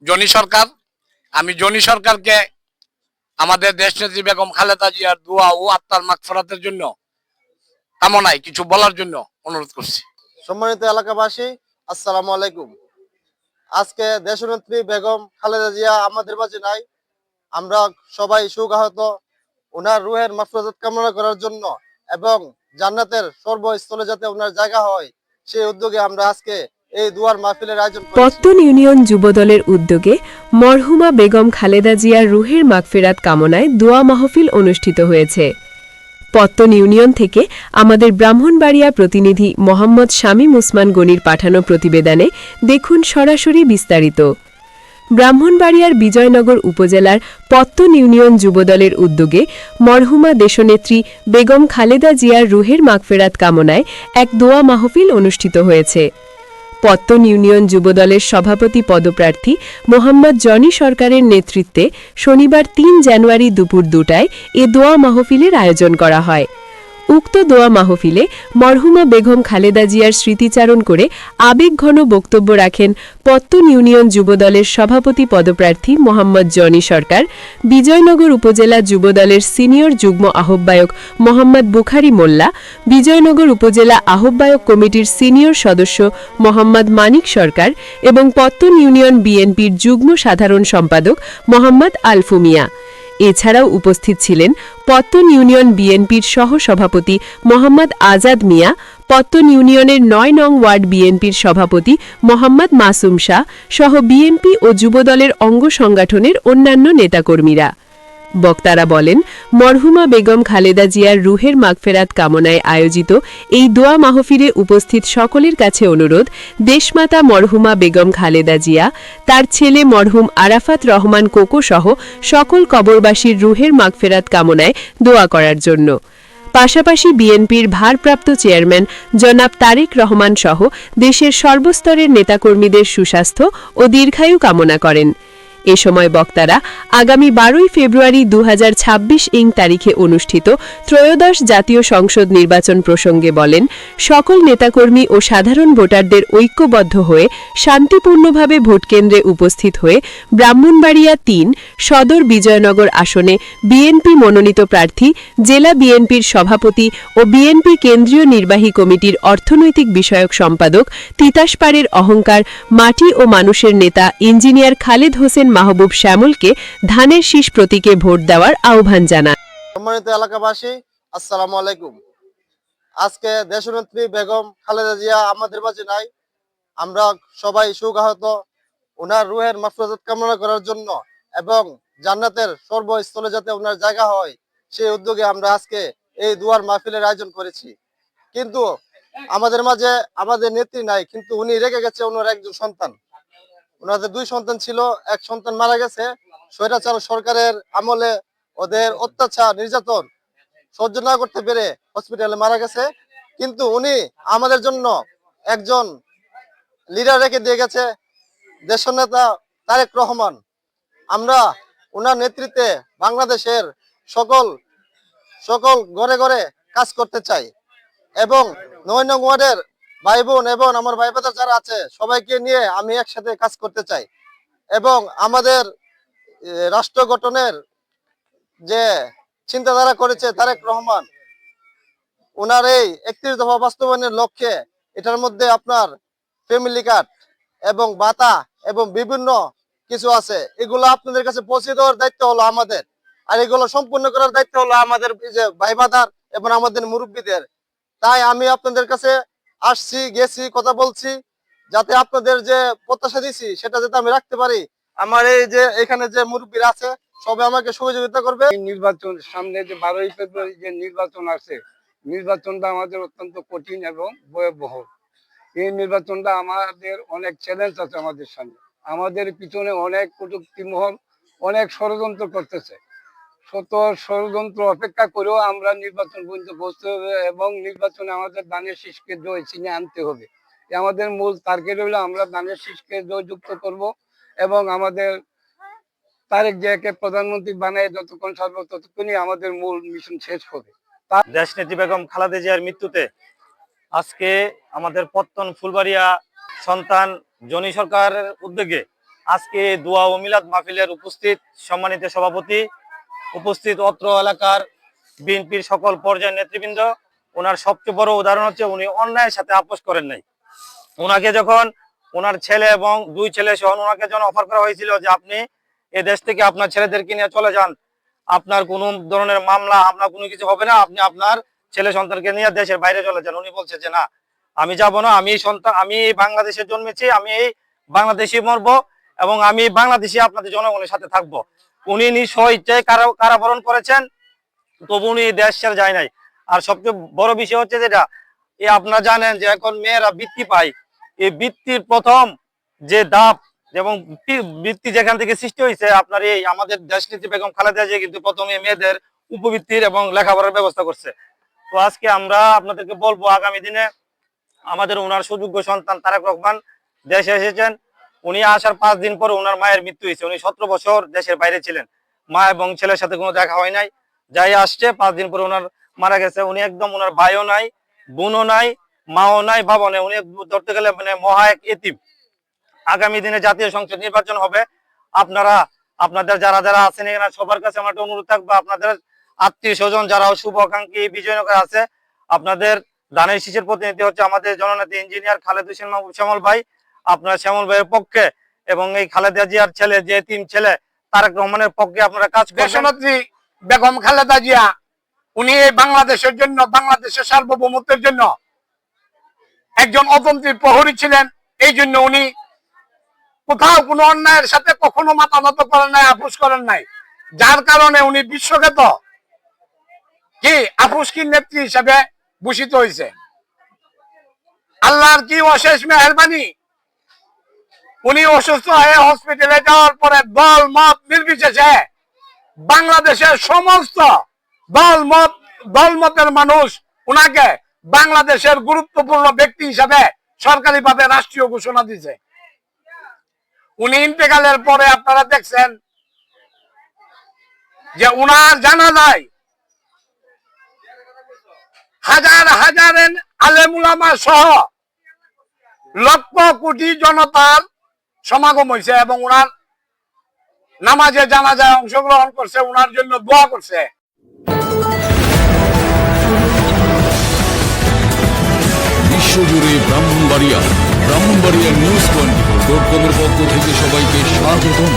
Johnny সরকার। আমি Johnny সরকারকে আমাদের দেশনেত্রী বেগম খালেদা জিয়ার দোয়া ও আত্মার মাগফিরাতের জন্য কামনায় কিছু বলার জন্য অনুরোধ করছি। সম্মানিত এলাকাবাসী, আসসালামু আলাইকুম। আজকে দেশনেত্রী বেগম খালেদা জিয়া আমাদের মাঝে নাই। আমরা সবাই শোকাহত। ওনার রুহের মাগফিরাত কামনা করার জন্য এবং জান্নাতের সর্বস্থলে যাতে ওনার জায়গা হয়, সেই উদ্যোগে আমরা আজকে এই দুয়ার মাহফিলের আয়োজন করেছি। পত্তন ইউনিয়ন যুবদলের উদ্যোগে মরহুমা বেগম খালেদা জিয়ার রুহের মাগফিরাত কামনায় দোয়া মাহফিল অনুষ্ঠিত হয়েছে। পত্তন ইউনিয়ন থেকে আমাদের ব্রাহ্মণবাড়িয়া প্রতিনিধি মোহাম্মদ শামীম উসমান গনির পাঠানো প্রতিবেদনে দেখুন সরাসরি বিস্তারিত। ব্রাহ্মণবাড়িয়ার বিজয়নগর উপজেলার পত্তন ইউনিয়ন যুবদলের উদ্যোগে মরহুমা দেশনেত্রী বেগম খালেদা জিয়ার রুহের মাগফিরাত কামনায় এক দোয়া মাহফিল অনুষ্ঠিত হয়েছে। পত্তন ইউনিয়ন যুবদলের সভাপতি পদপ্রার্থী মোহাম্মদ জনি সরকারের নেতৃত্বে শনিবার ৩ জানুয়ারি দুপুর ২টায় এ দোয়া মাহফিলের আয়োজন করা হয়। উক্ত দোয়া মাহফিলে মরহুমা বেগম খালেদা জিয়ার স্মৃতিচারণ করে আবেগঘন বক্তব্য রাখেন পত্তন ইউনিয়ন যুবদলের সভাপতি পদপ্রার্থী মোহাম্মদ জনি সরকার, বিজয়নগর উপজেলা যুবদলের সিনিয়র যুগ্ম আহ্বায়ক মোহাম্মদ বুখারী মোল্লা, বিজয়নগর উপজেলা আহ্বায়ক কমিটির সিনিয়র সদস্য মোহাম্মদ মানিক সরকার এবং পত্তন ইউনিয়ন বিএনপির যুগ্ম সাধারণ সম্পাদক মোহাম্মদ আলফু মিয়া। এছাড়াও উপস্থিত ছিলেন পত্তন ইউনিয়ন বিএনপির সহ-সভাপতি মোহাম্মদ আজাদ মিয়া, পত্তন ইউনিয়নের ৯ নং ওয়ার্ড বিএনপির সভাপতি মোহাম্মদ মাসুম শাহ সহ বিএনপি ও যুবদলের অঙ্গ সংগঠনের অন্যান্য নেতাকর্মীরা। বক্তারা বলেন, মরহুমা বেগম খালেদা জিয়ার রুহের মাগফিরাত কামনায় আয়োজিত এই দোয়া মাহফিলে উপস্থিত সকলের কাছে অনুরোধ, দেশমাতা মরহুমা বেগম খালেদা জিয়া, তার ছেলে মরহুম আরাফাত রহমান কোকো সহ সকল কবরবাসীর রুহের মাগফিরাত কামনায় দোয়া করার জন্য। পাশাপাশি বিএনপির ভারপ্রাপ্ত চেয়ারম্যান জনাব তারেক রহমান সহ দেশের সর্বস্তরের নেতাকর্মীদের সুস্বাস্থ্য ও দীর্ঘায়ু কামনা করেন। এ সময় বক্তারা আগামী ১২ ফেব্রুয়ারি ২০২৬ তারিখে অনুষ্ঠিত ত্রয়োদশ জাতীয় সংসদ নির্বাচন প্রসঙ্গে বলেন, সকল নেতাকর্মী ও সাধারণ ভোটারদের ঐক্যবদ্ধ হয়ে শান্তিপূর্ণভাবে ভোটকেন্দ্রে উপস্থিত হয়ে ব্রাহ্মণবাড়িয়া ৩ সদর বিজয়নগর আসনে বিএনপি মনোনীত প্রার্থী, জেলা বিএনপির সভাপতি ও বিএনপি কেন্দ্রীয় নির্বাহী কমিটির অর্থনৈতিক বিষয়ক সম্পাদক, তিতাসপাড়ের অহংকার, মাটি ও মানুষের নেতা ইঞ্জিনিয়ার খালেদ হোসেন মাহবুব শ্যামলকে ধানের শীষ প্রতীকে ভোট দেওয়ার আহ্বান জানান। সম্মানিত এলাকাবাসী, আসসালামু আলাইকুম। আজকে দেশনেত্রী বেগম খালেদা জিয়া আমাদের মাঝে নাই। আমরা সবাই শোকাহত। ওনার রুহের মাগফিরাত কামনা করার জন্য এবং জান্নাতের সর্বস্থলে যাতে ওনার জায়গা হয়, সেই উদ্যোগে আমরা আজকে এই দুয়ার মাহফিলের আয়োজন করেছি। কিন্তু আমাদের মাঝে আমাদের নেত্রী নাই, কিন্তু উনি রেখে গেছে ওনার একজন সন্তান। ওনাদের 2 সন্তান ছিল, এক সন্তান মারা গেছে স্বৈরাচার সরকারের আমলে। ওদের অত্যাচার নির্যাতন সহ্য না করতে পেরে হসপিটালে মারা গেছে। কিন্তু উনি আমাদের জন্য একজন লিডার রেখে দিয়ে গেছে, দেশনেতা তারেক রহমান। আমরা ওনার নেতৃত্বে বাংলাদেশের সকল সকল ঘরে ঘরে কাজ করতে চাই এবং ৯ নং ওয়ার্ডের ভাই বোন এবং আমার ভাই বাজার যারা আছে সবাইকে নিয়ে আমি একসাথে কাজ করতে চাই এবং আমাদের রাষ্ট্র গঠনের যে চিন্তাধারা করেছে তারেক রহমান, ওনার এই ৩১ দফা বাস্তবায়নের লক্ষ্যে এটার মধ্যে আপনার ফ্যামিলি কার্ড এবং ভাতা এবং বিভিন্ন কিছু আছে। এগুলো আপনাদের কাছে পৌঁছে দেওয়ার দায়িত্ব হলো আমাদের, আর এগুলো সম্পূর্ণ করার দায়িত্ব হলো আমাদের যে ভাই বাদার এবং আমাদের মুরব্বীদের। তাই আমি আপনাদের কাছে আসছি, গেছি, কথা বলছি, যাতে আপনাদের যে প্রত্যাশা দিছি সেটা যাতে আমি রাখতে পারি। আমার এই যে এখানে যে মুরব্বীরা আছে সবাই আমাকে সহযোগিতা করবে। নির্বাচন সামনে যে 12 ফেব্রুয়ারি যে নির্বাচন আছে, নির্বাচনটা আমাদের অত্যন্ত কঠিন এবং ভয়াবহ। এই নির্বাচনটা আমাদের অনেক চ্যালেঞ্জ আছে আমাদের সামনে। আমাদের পিছনে অনেক কটূক্তি মহল অনেক ষড়যন্ত্র করতেছে। শত ষড়যন্ত্র অপেক্ষা করেও আমরা নির্বাচন পর্যন্ত পৌঁছতে হবে এবং নির্বাচনে আমাদের ধানের শীষকে জয় চিনে আনতে হবে। আমাদের মূল টার্গেট হলো আমরা ধানের শীষকে জয়যুক্ত করব এবং আমাদের তারেক জিয়াকে প্রধানমন্ত্রী বানায় যতক্ষণ সারব ততক্ষণই আমাদের মূল মিশন শেষ হবে। দেশনেত্রী বেগম খালেদা জিয়ার মৃত্যুতে আজকে আমাদের পত্তন ফুলবাড়িয়া সন্তান জনি সরকারের উদ্যোগে আজকে দোয়া ও মিলাদ মাহফিলের উপস্থিত সম্মানিত সভাপতি, উপস্থিত অত্র এলাকার বিএনপির সকল পর্যায়ের নেতৃবৃন্দ, ওনার সবচেয়ে বড় উদাহরণ হচ্ছে উনি অন্যায়ের সাথে আপোষ করেন নাই। ওনাকে যখন ওনার ছেলে এবং 2 ছেলে সহ ওনাকে যখন অফার করা হয়েছিল যে আপনি এ দেশ থেকে আপনার ছেলেদেরকে নিয়ে চলে যান, আপনার কোনো ধরনের মামলা আপনার কোনো কিছু হবে না, আপনি আপনার ছেলে সন্তানকে নিয়ে দেশের বাইরে চলে যান, উনি বলছে যে না, আমি যাব না, আমি এই বাংলাদেশে জন্মেছি, আমি এই বাংলাদেশে মরবো এবং আমি বাংলাদেশে আপনাদের জনগণের সাথে থাকবো। উনি নিজ ইচ্ছায় কারাবরণ করেছেন, তবু উনি দেশ ছেড়ে যায় নাই। আর সবচেয়ে বড় বিষয় হচ্ছে যেটা আপনারা জানেন যে এখন মেয়েরা বৃত্তি পায়, এই বৃত্তির প্রথম যে ধাপ এবং বৃত্তি যেখান থেকে সৃষ্টি হয়েছে আপনার এই আমাদের দেশনেত্রী বেগম খালেদা জিয়া কিন্তু প্রথমে মেয়েদের উপবৃত্তির এবং লেখাপড়ার ব্যবস্থা করছে। তো আজকে আমরা আপনাদেরকে বলবো আগামী দিনে আমাদের ওনার সুযোগ্য সন্তান তারেক রহমান দেশে এসেছেন। উনি আসার 5 দিন পরে ওনার মায়ের মৃত্যু হয়েছে। উনি 17 বছর দেশের বাইরে ছিলেন, মা এবং ছেলের সাথে কোনো দেখা হয় নাই, যাই আসছে 5 দিন পরে ওনার মারা গেছে। উনি একদম ওনার ভাইও নাই, বোনও নাই, মাও নাই, বাবা নাই, উনি ধরতে গেলে মানে মহা এক এতিম। আগামী দিনে জাতীয় সংসদ নির্বাচন হবে, আপনাদের যারা যারা আছেন এখানে সবার কাছে আমার একটা অনুরোধ থাকবে, আপনাদের আত্মীয় স্বজন যারা শুভাকাঙ্ক্ষী বিজয়নগর আছে, আপনাদের ধানের শীষের প্রতিনিধি হচ্ছে আমাদের জননেতা ইঞ্জিনিয়ার খালেদ হোসেন মাহবুব শ্যামল ভাই। আপনার শ্যামল ভাইয়ের পক্ষে এবং এই খালেদা জিয়ার ছেলে যে এতিম ছেলে তারেক রহমানের পক্ষে আপনারা কাজ করবেন। দেশনেত্রী বেগম খালেদা জিয়া উনি এই বাংলাদেশের জন্য, বাংলাদেশের সার্বভৌমত্বের জন্য একজন অতন্ত্রী প্রহরী ছিলেন। এই জন্য উনি কোথাও কোনো অন্যায়ের সাথে কখনো মাথা নত করেন নাই, আপোষ করেন নাই, যার কারণে উনি বিশ্বখ্যাত কি আপোষহীন নেত্রী হিসেবে ভূষিত হয়েছে। আল্লাহর কি অশেষ মেহেরবানি, উনি অসুস্থ হয়ে হসপিটালে যাওয়ার পরে দল মত নির্বিশেষে বাংলাদেশের সমস্ত দলমতের মানুষ উনাকে বাংলাদেশের গুরুত্বপূর্ণ ব্যক্তি হিসাবে সরকারিভাবে রাষ্ট্রীয় ঘোষণা দিয়েছে। উনি ইন্তেকালের পরে আপনারা দেখছেন যে উনার জানাজায় হাজার হাজার আলেম উলামা সহ লক্ষ কোটি জনতার সমাগম হয়েছে এবং উনার নামাজে জানাজায় অংশগ্রহণ করছে, উনার জন্য দোয়া করছে। বিশ্বজুড়ে ব্রাহ্মণবাড়িয়া নিউজ 24.com-এর পক্ষ থেকে সবাইকে স্বাগতম।